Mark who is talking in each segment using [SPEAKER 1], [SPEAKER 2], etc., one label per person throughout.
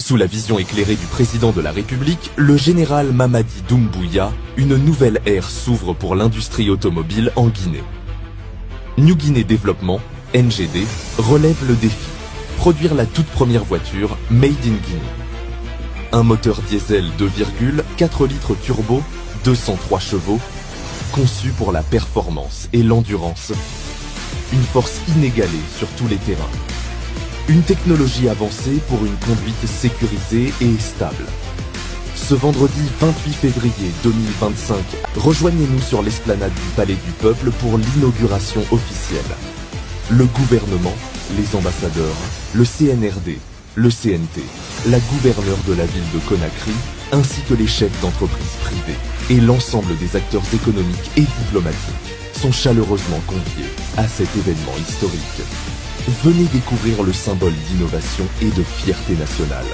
[SPEAKER 1] Sous la vision éclairée du président de la République, le général Mamadi Doumbouya, une nouvelle ère s'ouvre pour l'industrie automobile en Guinée. New Guinea Développement, NGD, relève le défi, produire la toute première voiture Made in Guinea. Un moteur diesel 2,4 litres turbo, 203 chevaux, conçu pour la performance et l'endurance. Une force inégalée sur tous les terrains. Une technologie avancée pour une conduite sécurisée et stable. Ce vendredi 28 février 2025, rejoignez-nous sur l'esplanade du Palais du Peuple pour l'inauguration officielle. Le gouvernement, les ambassadeurs, le CNRD, le CNT, la gouverneure de la ville de Conakry, ainsi que les chefs d'entreprises privées et l'ensemble des acteurs économiques et diplomatiques sont chaleureusement conviés à cet événement historique. Venez découvrir le symbole d'innovation et de fierté nationale.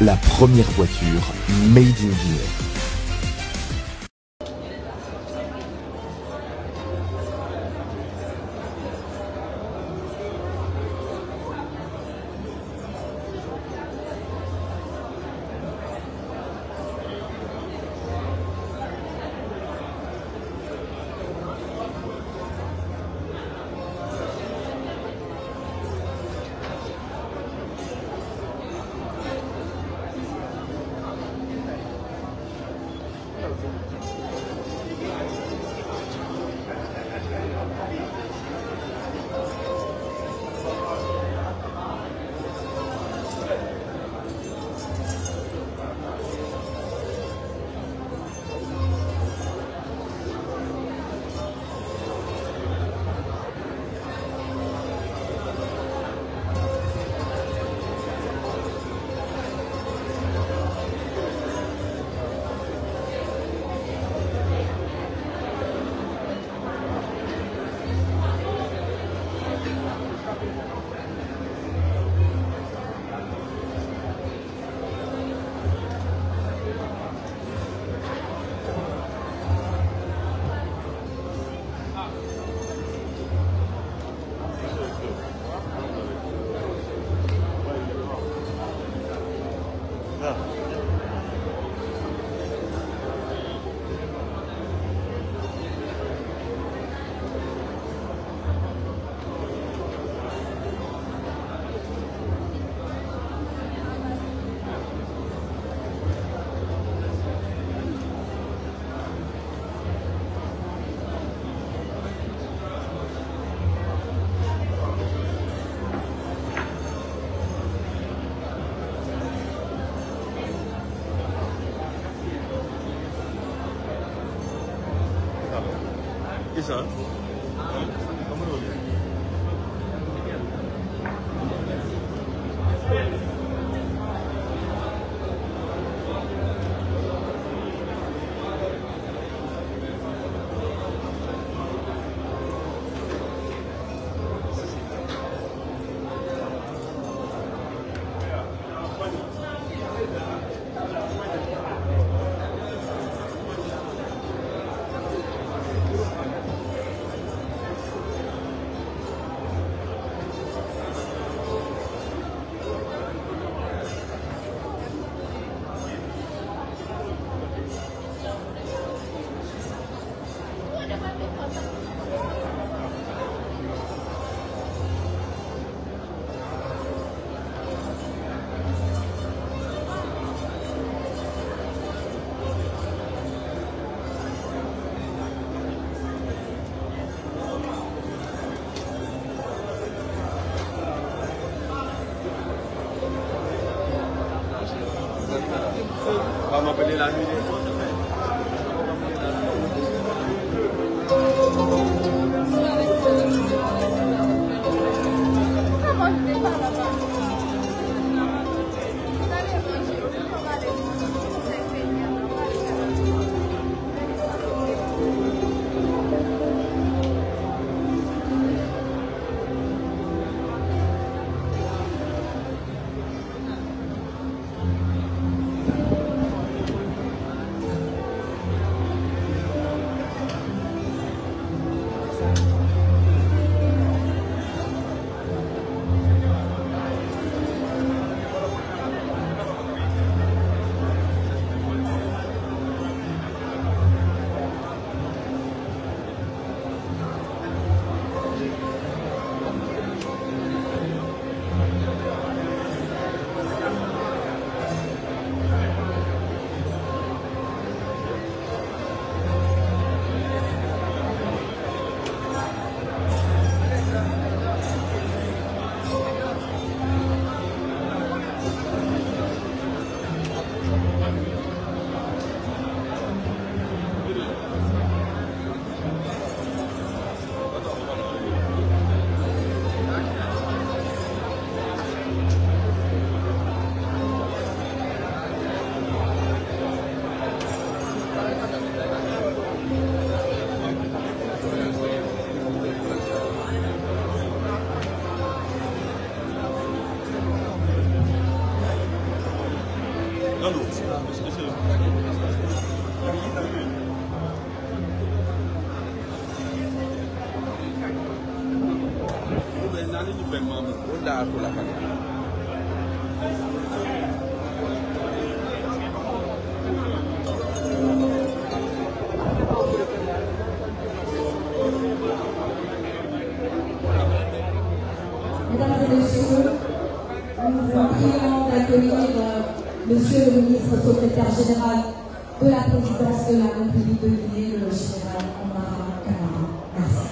[SPEAKER 1] La première voiture Made in Guinea.
[SPEAKER 2] Isa? Mabili lagi dia. Mesdames et messieurs, nous vous prions d'accueillir Monsieur le ministre secrétaire général de la présidence de la République de Guinée, le général Omar Camara. Merci.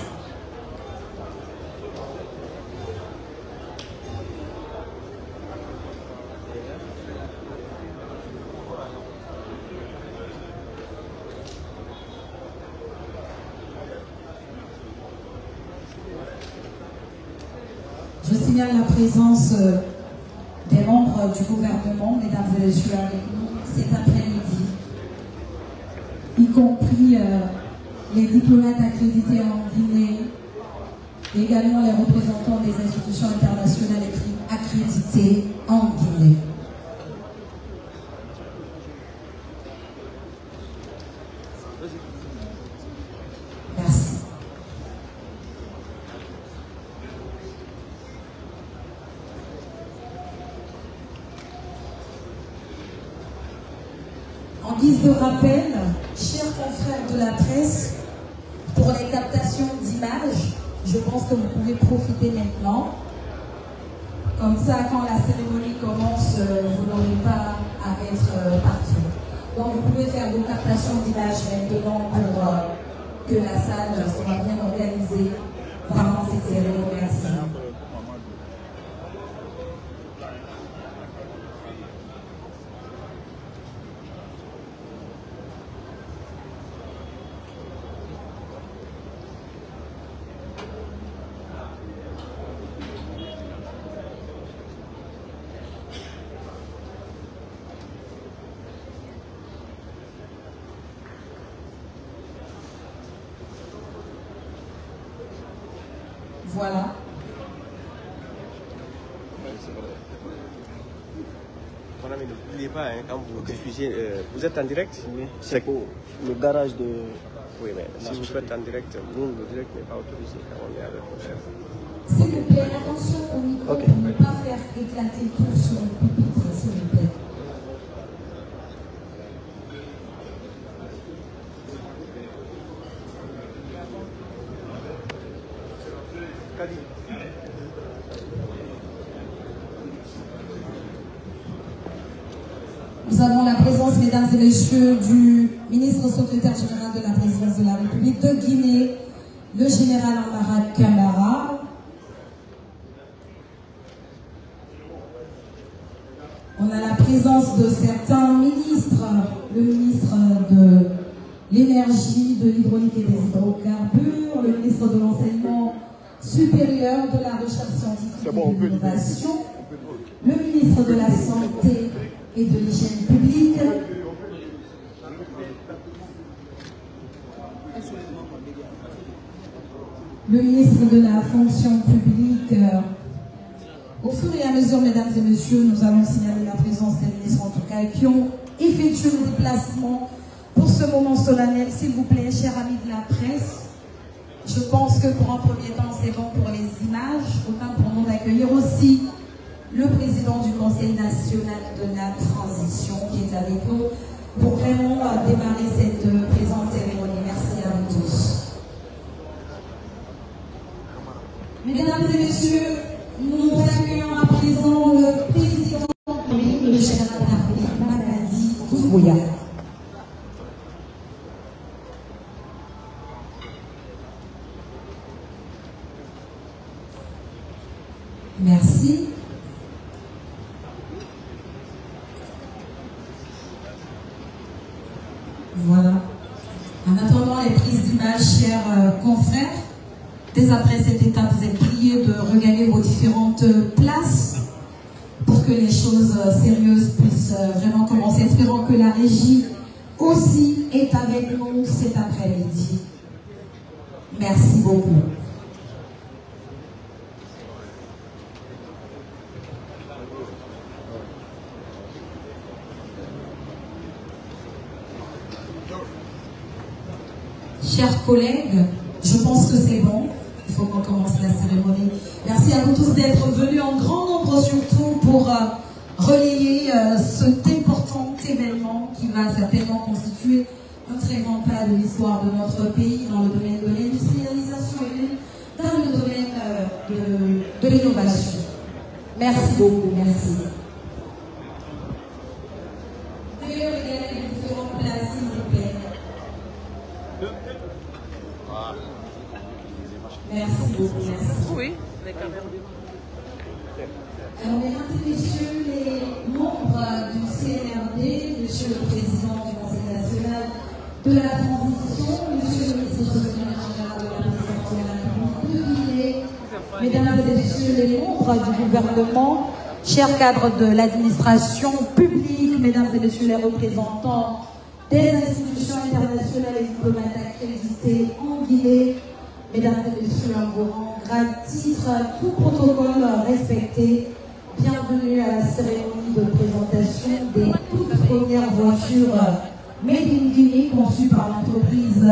[SPEAKER 2] Je signale la présence des membres du gouvernement, mesdames et messieurs, avec nous cet après-midi, y compris les diplomates accrédités en Guinée, et également les représentants des institutions internationales accréditées en Guinée. Merci. En guise de rappel, chers confrères de la presse, pour les captations d'images, je pense que vous pouvez profiter maintenant. Comme ça, quand la cérémonie commence, vous n'aurez pas à être partout. Donc, vous pouvez faire vos captations d'images maintenant pour que la salle soit bien organisée pendant cette cérémonie. Merci. Voilà.
[SPEAKER 3] Mon ami, n'oubliez pas, hein, quand vous diffusez, vous êtes en direct?
[SPEAKER 4] Oui, c'est pour le garage de...
[SPEAKER 3] Oui, mais si vous faites en direct, nous, le direct n'est pas autorisé quand on est avec le chef.
[SPEAKER 2] S'il vous plaît, attention au micro pour ne pas faire éclater tout sur le pupitre, s'il vous plaît. Nous avons la présence, mesdames et messieurs, du ministre secrétaire général de la présidence de la République de Guinée, le général Omar Camara. On a la présence de certains ministres, le ministre de l'énergie, de l'hydraulique et des hydrocarbures, le ministre de l'enseignement supérieur, de la recherche scientifique et de l'innovation, le ministre de la Santé et de l'hygiène publique, le ministre de la fonction publique. Au fur et à mesure, mesdames et messieurs, nous allons signaler la présence des ministres, en tout cas, qui ont effectué le déplacement pour ce moment solennel. S'il vous plaît, chers amis de la presse, je pense que pour un premier temps, c'est bon pour les images. Autant pour nous d'accueillir aussi le président du Conseil national de la transition qui est avec nous pour vraiment démarrer cette présente cérémonie. Merci à vous tous. Mesdames et messieurs, nous accueillons à présent le président le général Mamadi Doumbouya. Merci. Voilà. En attendant les prises d'image, chers confrères, dès après cette étape, vous êtes priés de regagner vos différentes places pour que les choses sérieuses puissent vraiment commencer. Espérons que la régie aussi est avec nous cet après-midi. Merci beaucoup. Chers collègues, je pense que c'est bon. il faut qu'on commence la cérémonie. Merci à vous tous d'être venus en grand nombre, surtout pour relayer cet important événement qui va certainement constituer un très grand pas de l'histoire de notre pays dans le domaine de l'industrialisation et dans le domaine de l'innovation. Merci beaucoup, merci. Veuillez regarder les différentes places, s'il vous plaît. Merci beaucoup, merci.
[SPEAKER 5] Oui, les caméras.
[SPEAKER 2] Alors, mesdames et messieurs, les membres du CNRD, monsieur le président du Conseil national de la transition, monsieur le ministre général de la présidence de la République de Guinée, mesdames et messieurs les membres du gouvernement, chers cadres de l'administration publique, mesdames et messieurs les représentants des institutions internationales et diplomates accrédités en Guinée, mesdames et messieurs, en vos rangs, grade, titre, tout protocole respecté, bienvenue à la cérémonie de présentation des toutes premières voitures Made in Guinée conçues par l'entreprise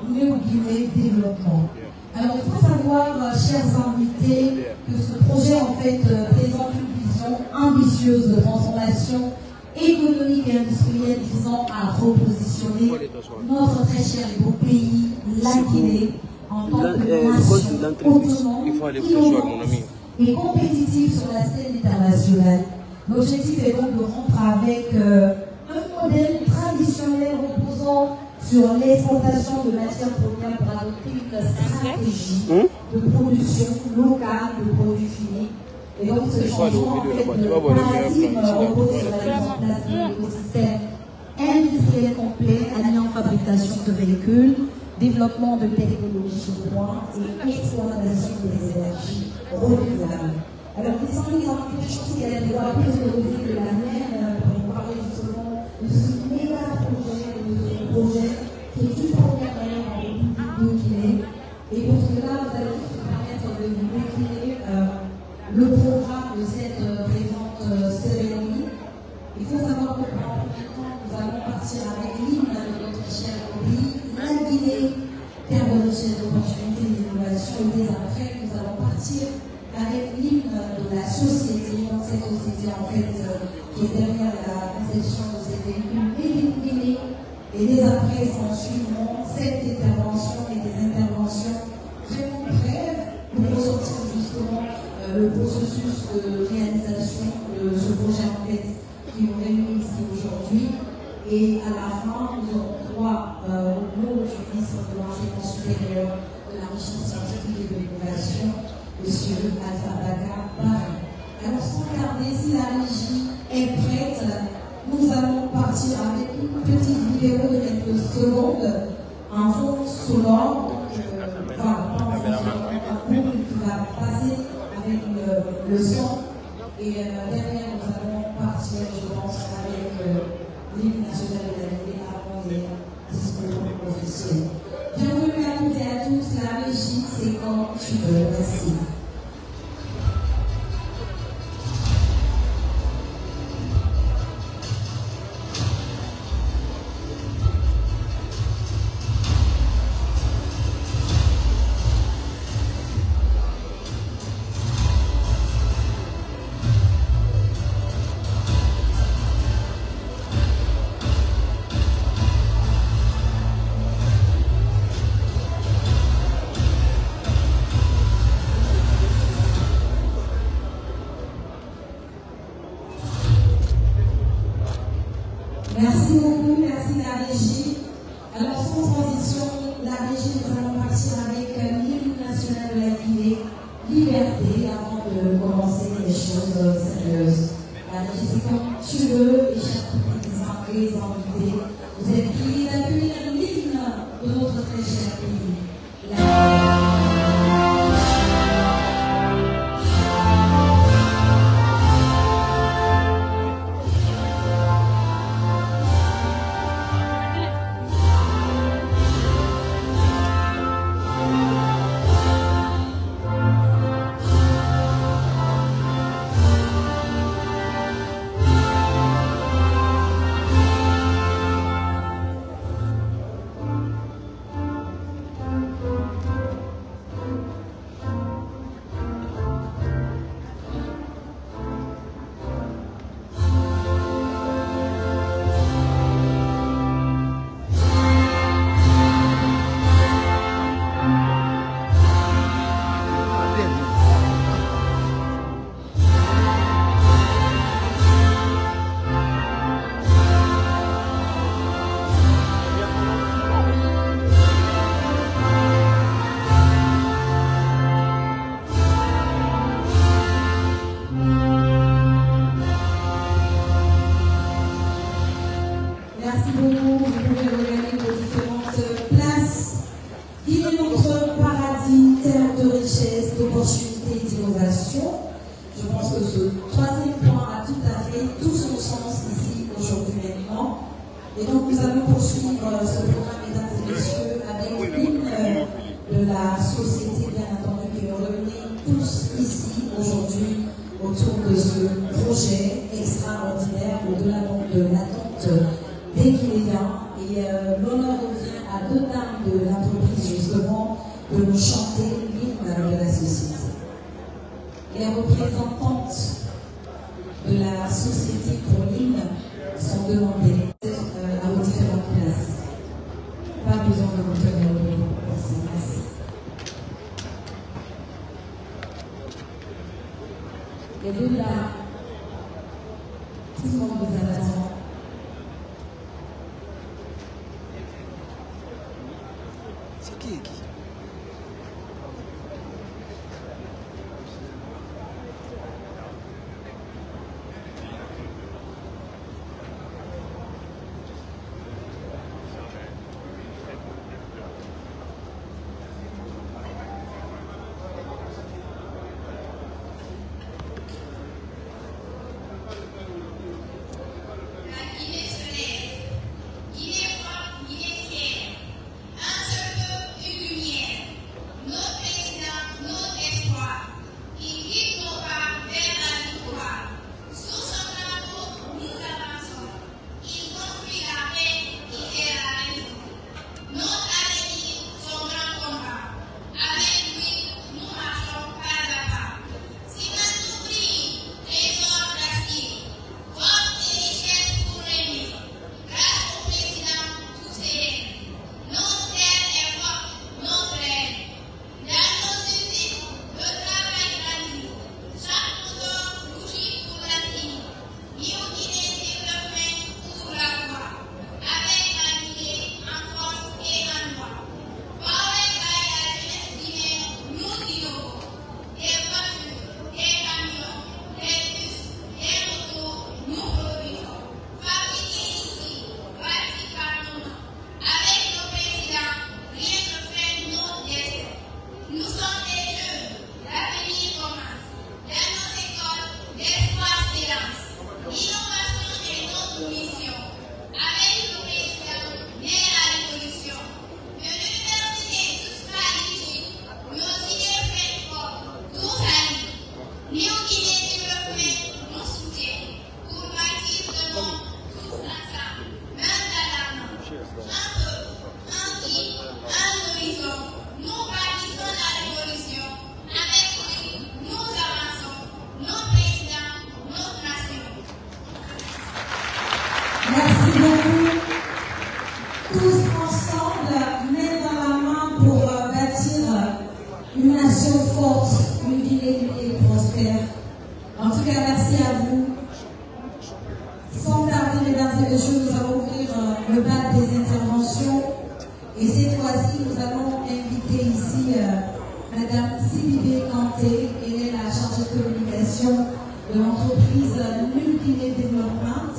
[SPEAKER 2] New Guinée Développement. Alors, il faut savoir, chers invités, que ce projet en fait présente une vision ambitieuse de transformation économique et industrielle visant à repositionner notre très cher et beau pays, la Guinée, en tant que nation autonome, innovante et compétitive sur la scène internationale. L'objectif est donc de rompre avec un modèle traditionnel reposant sur l'exportation de matières premières pour adopter une stratégie de production locale de produits finis. Et donc ce changement en fait, de paradigme repose sur la mise en place d'un écosystème industriel complet alliant fabrication de véhicules, développement de technologies de pointe et exploitation des énergies renouvelables. Alors, il semble qu'il y a des voies plus évoluées que la mienne pour parler justement de ce méga projet, de ce projet qui est une première d'ailleurs en République de Guinée. Et pour cela, vous allez nous permettre de vous décliner le programme de cette présente cérémonie. Il faut savoir que pendant un temps, nous allons partir avec l'hymne de notre cher pays, la Guinée, terre de richesse, d'opportunités, d'innovation. Et dès après, nous allons partir avec l'hymne de la société, donc cette société en fait qui est derrière la conception de ces véhicules Made in Guinée. Et dès après, s'en suivront 7 interventions et des interventions vraiment brèves pour ressortir justement le processus de réalisation de ce projet en fait qui nous réunit ici aujourd'hui. Et à la fin, nous aurons droit au mot du ministre de l'Enseignement supérieur, de la recherche scientifique et de l'innovation, M. Alpha Baga Paris. Alors, sans tarder, si la régie est prête, nous allons partir avec une petite vidéo de quelques secondes, un fond sonore, qui va passer avec le son. Et derrière, nous allons partir, je pense, avec l'hymne national de la Guinée avant les discours officiels. Bienvenue à toutes et à tous, la régie, c'est quand tu veux. Merci. Merci beaucoup, merci la régie. Alors sans transition, la régie, nous allons partir avec l'hymne national de la Guinée, Liberté, avant de commencer les choses sérieuses. La régie, c'est comme tu veux, et chers publics, les invités, vous êtes priés d'accueillir l'hymne de notre très cher pays. que ce troisième point a tout à fait tout son sens ici, aujourd'hui maintenant. Et donc nous allons poursuivre ce programme, mesdames et messieurs, avec l'hymne de la société, bien entendu, qui nous réunit tous ici, aujourd'hui, autour de ce projet extraordinaire, au-delà de l'attente des Guinéens. Et l'honneur revient à deux dames de l'entreprise, justement, de nous chanter l'hymne de la société. Les représentantes de la société pour l'hymne sont demandées à vos différentes places. Pas besoin de vous tenir le dos. Merci. Et vous là, tout le monde vous attend.
[SPEAKER 4] C'est qui?
[SPEAKER 2] Merci beaucoup. Tous ensemble, main dans la main pour bâtir une nation forte, une Guinée unie et prospère. En tout cas, merci à vous. Sans tarder, mesdames et messieurs, nous allons ouvrir le bal des interventions. Et cette fois-ci, nous allons inviter ici Madame Sidibé Kanté. Elle est la chargée de communication de l'entreprise New Guinée Development.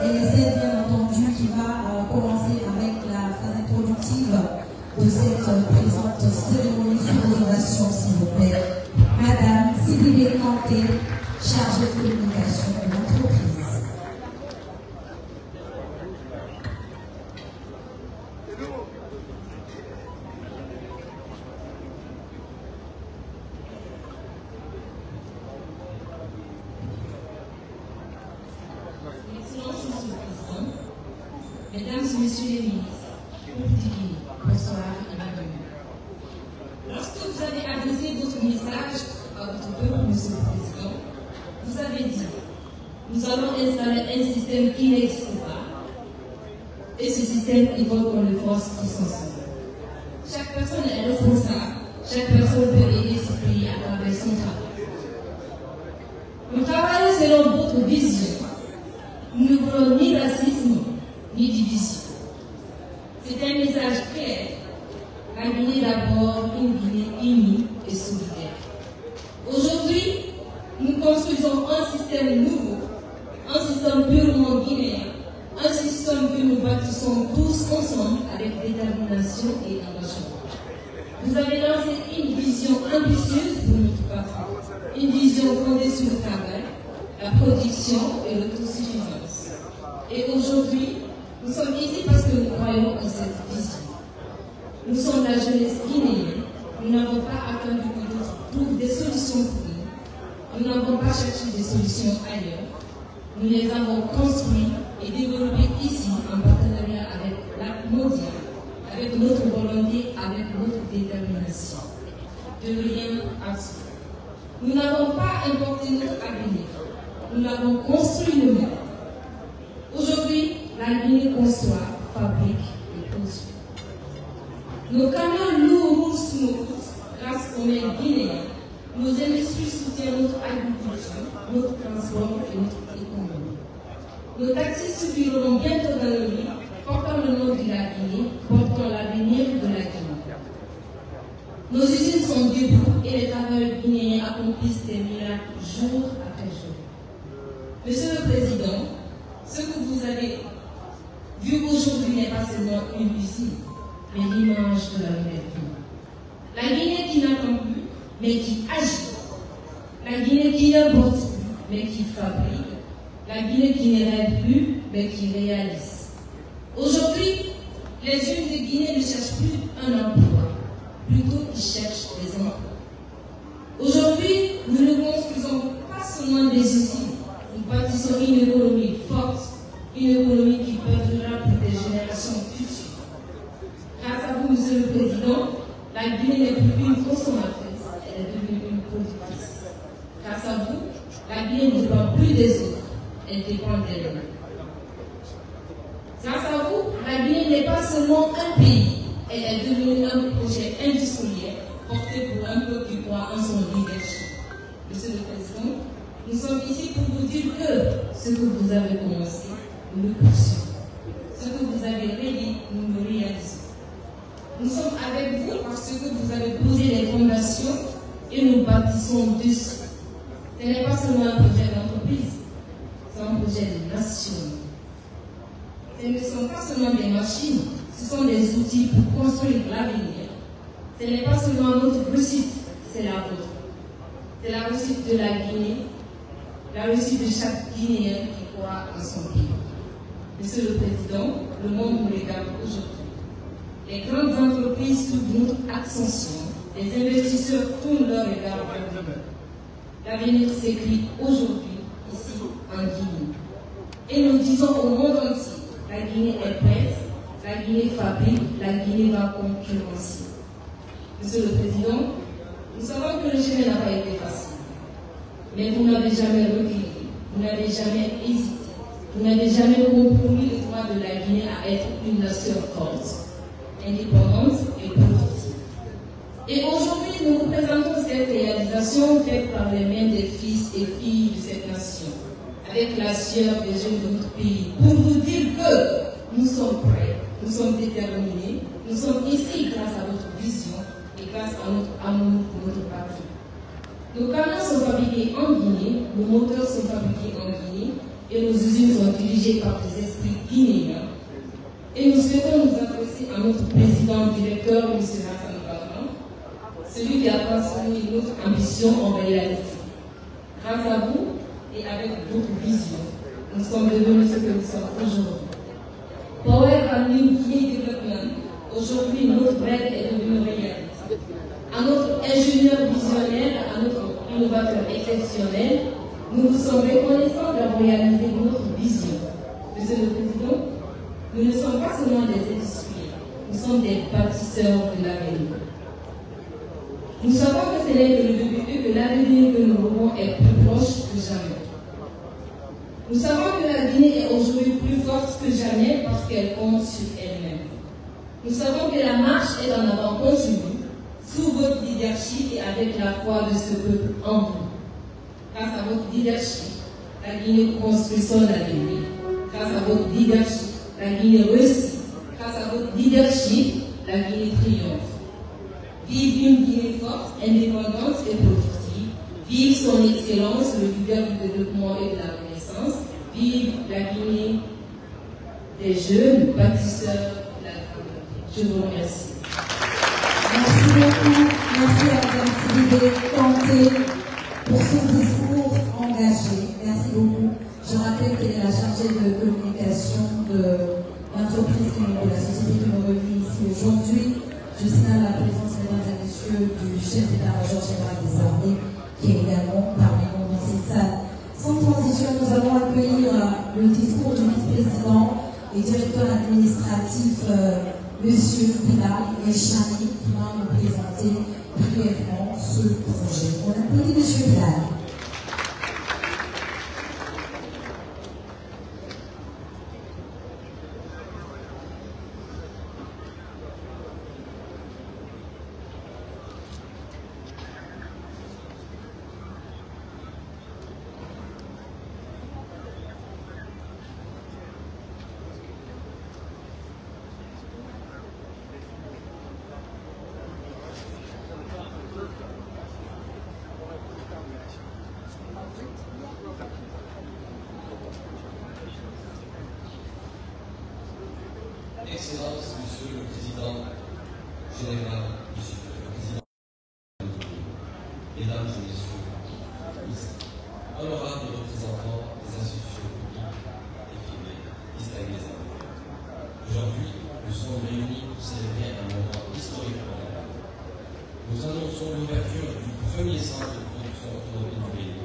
[SPEAKER 2] Elle est celle, bien entendu, qui va commencer avec la phase introductive de cette présente cérémonie sous vos orations, s'il vous plaît. Madame Sidibé Kanté, chargée de communication de l'entreprise.
[SPEAKER 5] Mesdames et Messieurs les ministres, bonsoir et bienvenue. Lorsque vous avez adressé votre message à votre peuple, Monsieur le Président, vous avez dit « Nous allons installer un système qui n'existe pas et ce système évolue comme les forces qui sont sur. Chaque personne est responsable, chaque personne peut aider ce pays à travers son travail. Nous travaillons selon votre vision. Nous ne voulons ni racisme, ni division. C'est un message clair. La Guinée d'abord, une Guinée unie et solidaire. Aujourd'hui, nous construisons un système nouveau, un système purement guinéen, un système que nous bâtissons tous ensemble avec détermination et engagement. Vous avez lancé une vision ambitieuse pour notre parti. Une vision fondée sur le travail, la production et l'autosuffisance. Et aujourd'hui, nous sommes ici parce que nous croyons en cette vision. Nous sommes la jeunesse guinéenne. Nous n'avons pas attendu que d'autres trouvent des solutions pour nous. Nous n'avons pas cherché des solutions ailleurs. Nous les avons construites et développées ici en partenariat avec l'Acte mondial, avec notre volonté, avec notre détermination. De rien absolu. Nous n'avons pas importé notre avenir. Nous l'avons construit nous-mêmes. Aujourd'hui, la Guinée conçoit, fabrique et construit. Nos camions lourds roulent sous nos routes grâce aux mains guinéennes. Nos industries soutiennent notre agriculture, notre transport et notre économie. Nos taxis suffiront bientôt dans le lit, portant le nom de la Guinée, portant l'avenir de la Guinée. Nos usines sont debout et les travailleurs guinéens accomplissent des miracles jour après jour. Monsieur le Président, ce que vous avez vu aujourd'hui n'est pas seulement une usine, mais l'image de la nouvelle Guinée. La Guinée qui n'attend plus, mais qui agit. La Guinée qui n'importe plus, mais qui fabrique. La Guinée qui ne rêve plus, mais qui réalise. Aujourd'hui, les jeunes de Guinée ne cherchent plus un emploi, plutôt ils cherchent des emplois. Aujourd'hui, nous ne construisons pas seulement des usines, nous bâtissons une économie forte, une économie qui perdurera pour des générations futures. Grâce à vous, Monsieur le Président, la Guinée n'est plus une consommatrice, elle est devenue une productrice. Grâce à vous, la Guinée ne dépend plus des autres, elle dépend d'elle-même. Grâce à vous, la Guinée n'est pas seulement un pays, elle est devenue un projet industriel porté pour un peuple qui croit en son leadership. Monsieur le Président, nous sommes ici pour vous dire que ce que vous avez commencé, nous le poursuivons. Ce que vous avez réalisé, nous le réalisons. Nous sommes avec vous parce que vous avez posé les fondations et nous bâtissons dessus. Ce n'est pas seulement un projet d'entreprise, c'est un projet de nation. Ce ne sont pas seulement des machines, ce sont des outils pour construire l'avenir. Ce n'est pas seulement notre réussite, c'est la vôtre. C'est la réussite de la Guinée, la réussite de chaque Guinéen qui croit en son pays. Monsieur le Président, le monde nous regarde aujourd'hui. Les grandes entreprises suivent notre ascension. Les investisseurs tournent leur regard vers nous. L'avenir s'écrit aujourd'hui, ici, en Guinée. Et nous disons au monde entier, la Guinée est prête, la Guinée fabrique, la Guinée va concurrencer. Monsieur le Président, nous savons que le chemin n'a pas été facile. Mais vous n'avez jamais reculé, vous n'avez jamais hésité, vous n'avez jamais compromis le droit de la Guinée à être une nation forte, indépendante et productive. Et aujourd'hui, nous vous présentons cette réalisation faite par les mains des fils et filles de cette nation, avec la sueur des jeunes de notre pays, pour vous dire que nous sommes prêts, nous sommes déterminés, nous sommes ici grâce à votre vision et grâce à notre amour pour notre patrie. Nos camions sont fabriqués en Guinée, nos moteurs sont fabriqués en Guinée et nos usines sont dirigées par des esprits guinéens. Et nous souhaitons nous adresser à notre président directeur, M. Hassan Barham, celui qui a transformé notre ambition en réalité. Grâce à vous et avec votre vision, nous sommes devenus ce que nous sommes aujourd'hui. Power and New Guinea Development, aujourd'hui notre rêve est devenu réalité. À notre ingénieur visionnaire, à notre innovateur exceptionnel, nous vous sommes reconnaissants d'avoir réalisé notre vision. Monsieur le Président, nous ne sommes pas seulement des industriels, nous sommes des bâtisseurs de l'avenir. Nous savons que ce n'est que le début et que l'avenir que nous aurons est plus proche que jamais. Nous savons que la Guinée est aujourd'hui plus forte que jamais parce qu'elle compte sur elle-même. Nous savons que la marche est en avant continue, sous votre leadership et avec la foi de ce peuple en vous. Grâce à votre leadership, la Guinée construit son avenir. Grâce à votre leadership, la Guinée réussit. Grâce à votre leadership, la Guinée triomphe. Vive une Guinée forte, indépendante et productive. Vive son excellence, le leader du développement et de la renaissance. Vive la Guinée des jeunes bâtisseurs de la communauté. Je vous remercie.
[SPEAKER 2] Merci beaucoup. Merci à Mme Sidibé Kanté. pour son discours engagé. Merci beaucoup. Je rappelle qu'elle est la chargée de communication de l'entreprise de la société qui nous réunit ici aujourd'hui. Je signale la présence, mesdames et messieurs, du chef d'état-major général des armées, qui est également parmi nous dans cette salle. Sans transition, nous allons accueillir le discours du vice-président et directeur administratif, M. Bilal Echani, qui va nous présenter brièvement ce projet. On applaudit M. Bilal.
[SPEAKER 6] Excellence, Monsieur le Président Général, Monsieur le Président, Mesdames et Messieurs, honorables représentants des institutions publiques et privées distingués. Aujourd'hui, nous sommes réunis pour célébrer un moment historique pour la France. Nous annonçons l'ouverture du premier centre de production automobile du pays,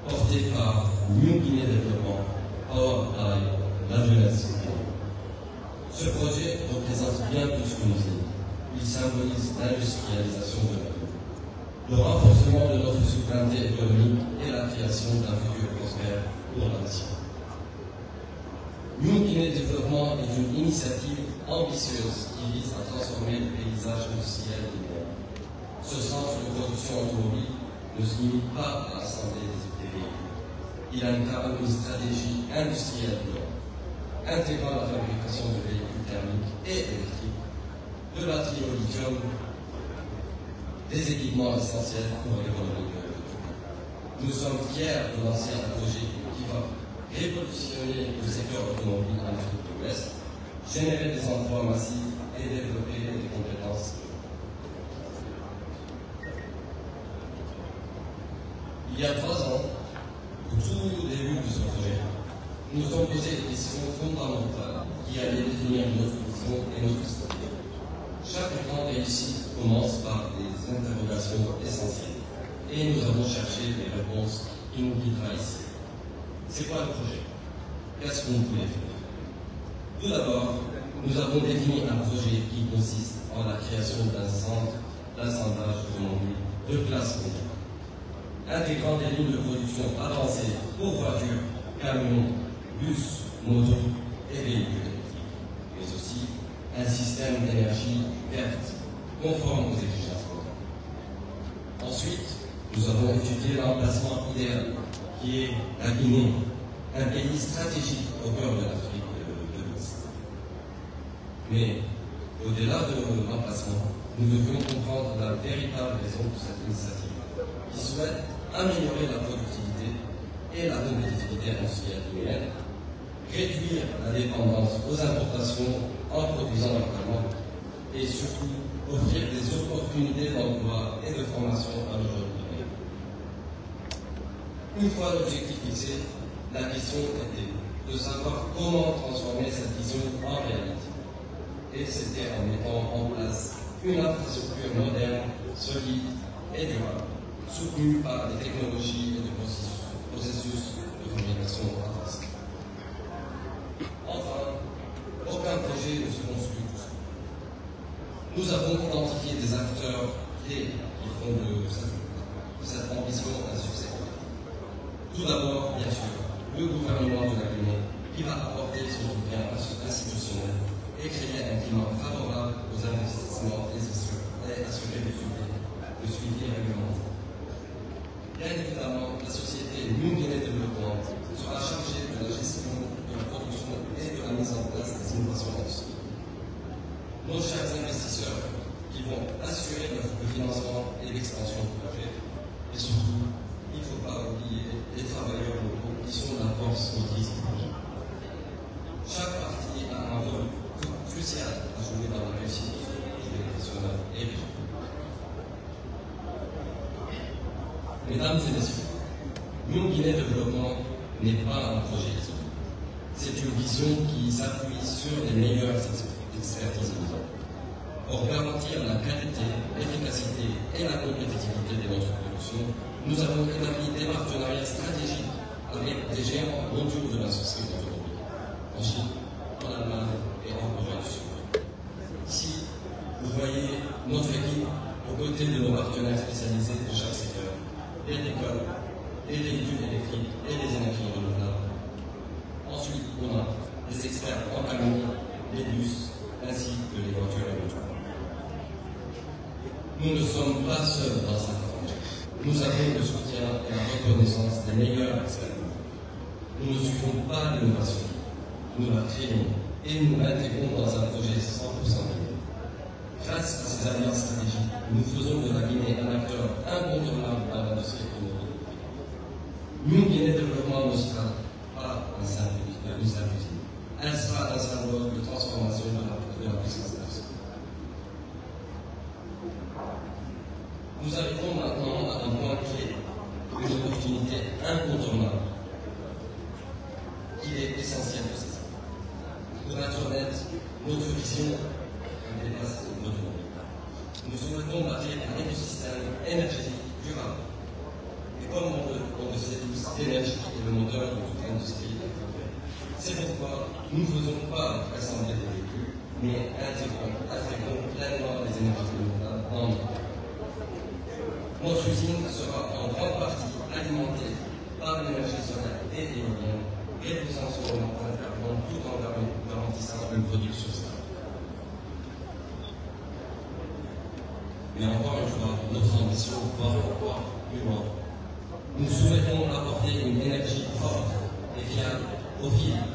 [SPEAKER 6] porté par New Guinea Développement, Power by la jeunesse. Ce projet représente bien plus qu'une usine. Il symbolise l'industrialisation de la vie, le renforcement de notre souveraineté économique et la création d'un futur prospère pour la nation. New Guinea Développement est une initiative ambitieuse qui vise à transformer le paysage industriel guinéen. Ce centre de production automobile ne se limite pas à assembler des véhicules. Il incarne une stratégie industrielle globale, intégrant la fabrication de véhicules thermiques et électriques, de batteries au lithium, des équipements essentiels pour l'économie de l'automobile. Nous sommes fiers de lancer un projet qui va révolutionner le secteur automobile en Afrique de l'Ouest, générer des emplois massifs et développer des compétences. Il y a 3 ans, au tout début de ce projet, nous nous sommes posé des questions fondamentales qui allaient définir notre vision et notre stratégie. Chaque grande réussite commence par des interrogations essentielles et nous avons cherché des réponses qui nous guidera ici. C'est quoi le projet? Qu'est-ce qu'on voulait faire? Tout d'abord, nous avons défini un projet qui consiste en la création d'un centre d'assemblage automobile de classe mondiale, intégrant des lignes de production avancées pour voitures, camions, bus, motos et véhicules électriques, mais aussi un système d'énergie verte conforme aux exigences locales. Ensuite, nous avons étudié l'emplacement idéal qui est la Guinée, un pays stratégique au cœur de l'Afrique de l'Ouest. Mais au-delà de l'emplacement, nous devions comprendre la véritable raison de cette initiative qui souhaite améliorer la productivité et la compétitivité industrielle guinéenne, réduire la dépendance aux importations en produisant localement et surtout offrir des opportunités d'emploi et de formation à nos jeunes Guinéens. Une fois l'objectif fixé, la question était de savoir comment transformer cette vision en réalité. Et c'était en mettant en place une infrastructure moderne, solide et durable, soutenue par des technologies et des processus de fabrication avancés. Enfin, aucun projet ne se construit tout seul. Nous avons identifié des acteurs clés qui font de cette ambition un succès. Tout d'abord, bien sûr, le gouvernement de la Guinée qui va apporter son soutien institutionnel et créer un climat favorable aux investissements et assurer le suivi réglementaire. Bien évidemment, la société New Guinea Développement sera chargée de la gestion de la production et de la mise en place des innovations industrielles. Nos chers investisseurs qui vont assurer le financement et l'expansion du projet, et surtout, il ne faut pas oublier les travailleurs locaux qui sont la force motrice du projet. Chaque partie a un rôle crucial à jouer dans la réussite de l'éducation et Mesdames et messieurs, New Guinée Développement n'est pas un projet isolé. C'est une vision qui s'appuie sur les meilleures expertises pour garantir la qualité, l'efficacité et la compétitivité de notre production. Nous avons établi des partenariats stratégiques avec des géants mondiaux de la société automobile, en Chine, en Allemagne et en Corée du Sud. Ici, vous voyez notre équipe aux côtés de nos partenaires spécialisés de chaque secteur, les écoles, les véhicules électriques et les énergies renouvelables. Ensuite, on a des experts en camions, les bus, ainsi que les voitures électriques. Nous ne sommes pas seuls dans cette aventure. Nous avons le soutien et la reconnaissance des meilleurs experts. Nous ne suivons pas l'innovation, nous la créons et nous l'intégrons dans un projet 100% libre. Grâce à ces alliances stratégiques, nous faisons de la Guinée un acteur incontournable dans l'industrie automobile. New Guinée Développement ne sera pas une simple usine. Elle sera un symbole de transformation de la puissance nationale. Nous arrivons maintenant à un point clé, une opportunité incontournable, qui est essentielle de ces années. Pour être honnête, notre vision dépasse notre monde. Nous souhaitons bâtir un écosystème énergétique durable. Et comme on le sait tous, l'énergie est le moteur de toute industrie. C'est pourquoi nous ne faisons pas assembler des véhicules, mais intégrons pleinement les énergies renouvelables dans notre monde. Notre usine sera en grande partie alimentée par l'énergie solaire et éolienne, réduisant son empreinte carbone tout en garantissant une production stable. Mais encore une fois, notre ambition va encore plus loin. Nous souhaitons apporter une énergie forte et fiable aux villes,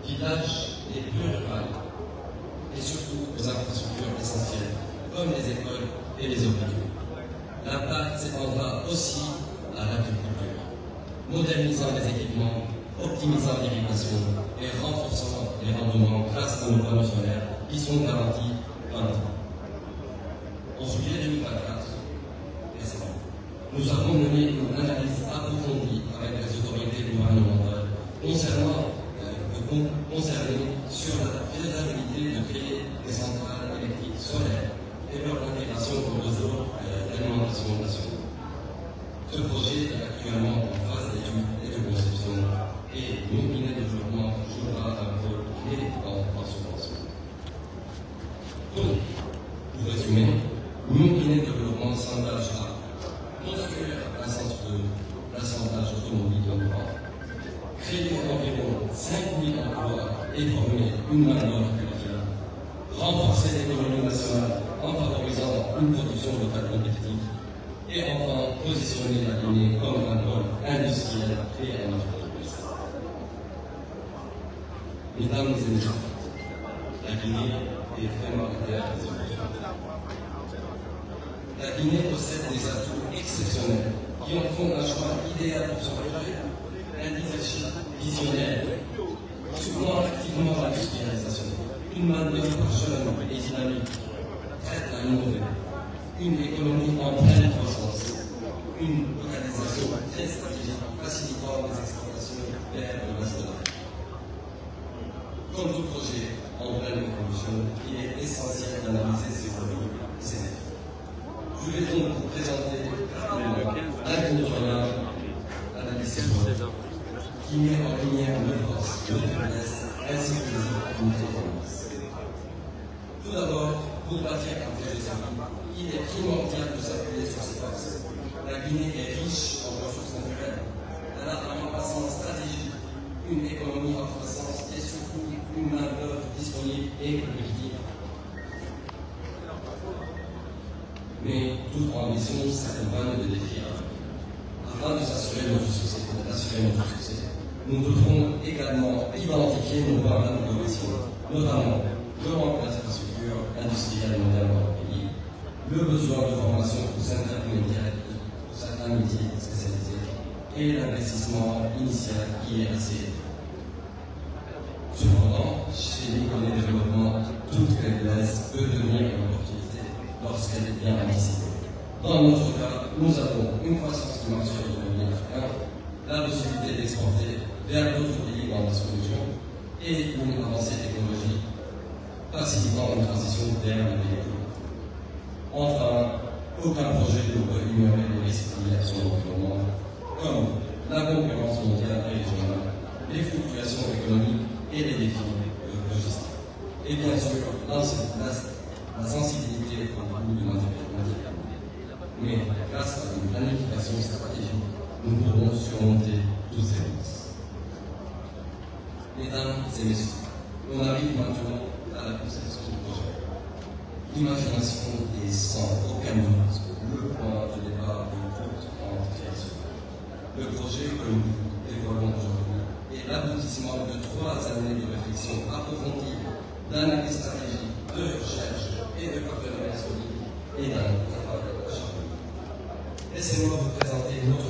[SPEAKER 6] villages et plus rurales, et surtout aux infrastructures essentielles, comme les écoles et les hôpitaux. L'impact s'étendra aussi à l'agriculture, modernisant les équipements, optimisant l'irrigation et renforçant les rendements grâce à nos panneaux solaires qui sont garantis 20 ans. En juillet 2024, nous avons mené une analyse approfondie avec les autorités gouvernementales concernées sur la faisabilité de créer des centrales électriques solaires et leur intégration au réseau d'alimentation nationale. Ce projet est actuellement en phase d'étude et de conception et New Guinée Développement jouera un rôle clé dans ce processus. Donc, pour résumer, New Guinée Développement s'engage à construire un centre d'assemblage automobile en Europe, créer environ 5 000 emplois et former une main-d'œuvre qualifiée, renforcer l'économie nationale en favorisant une production locale compétitive et enfin positionner la Guinée comme un pôle industriel et un entreprise. Mesdames et messieurs, la Guinée est vraiment la terre des opportunités. La Guinée possède des atouts exceptionnels qui en font un choix idéal pour son projet, un leadership visionnaire, soutenant activement l'industrialisation, une main-d'œuvre jeune et dynamique, prête à innover, une économie en pleine croissance, une localisation très stratégique facilitant les exportations vers le reste de l'Afrique. Comme tout projet en pleine évolution, il est essentiel d'analyser ses produits et ses effets. Je vais donc vous présenter l'incontournable analyse qui met en lumière nos forces, nos faiblesses, ainsi que les opportunités de. Tout d'abord, pour bâtir un projet solide, il est primordial de s'appuyer sur ses forces. La Guinée est riche en ressources naturelles. Elle a un emplacement stratégique, une économie en croissance et surtout une main-d'œuvre disponible et compétitive. Mais toute ambition s'accompagne de défis. Afin de s'assurer notre succès, nous devrons également identifier nos barrières d'innovation, notamment le manque d'infrastructures industrielles modernes dans le pays, le besoin de formation pour certains métiers spécialisés et l'investissement initial qui est assez élevé. Cependant, chez New Guinée Développement, toute faiblesse peut devenir une opportunité lorsqu'elle est bien anticipée. Dans notre cas, nous avons une croissance du marché automobile africain, la possibilité d'exporter vers d'autres pays dans la solution et une avancée technologique facilitant une transition vers le véhicule. Enfin, aucun projet ne peut ignorer les risques liés à son environnement, comme la concurrence mondiale et régionale, les fluctuations économiques et les défis logistiques. Et bien sûr, la sensibilité au coût de notre matériel. Mais grâce à une planification stratégique, nous pourrons surmonter tous ces risques. Mesdames et messieurs, on arrive maintenant à la conception du projet. L'imagination est sans aucun doute le point de départ de toute grande création. Le projet que nous dévoilons aujourd'hui est l'aboutissement de 3 années de réflexion approfondie, d'analyse stratégique, de recherche et de partenariat solide et d'un travail acharné. Laissez-moi vous présenter notre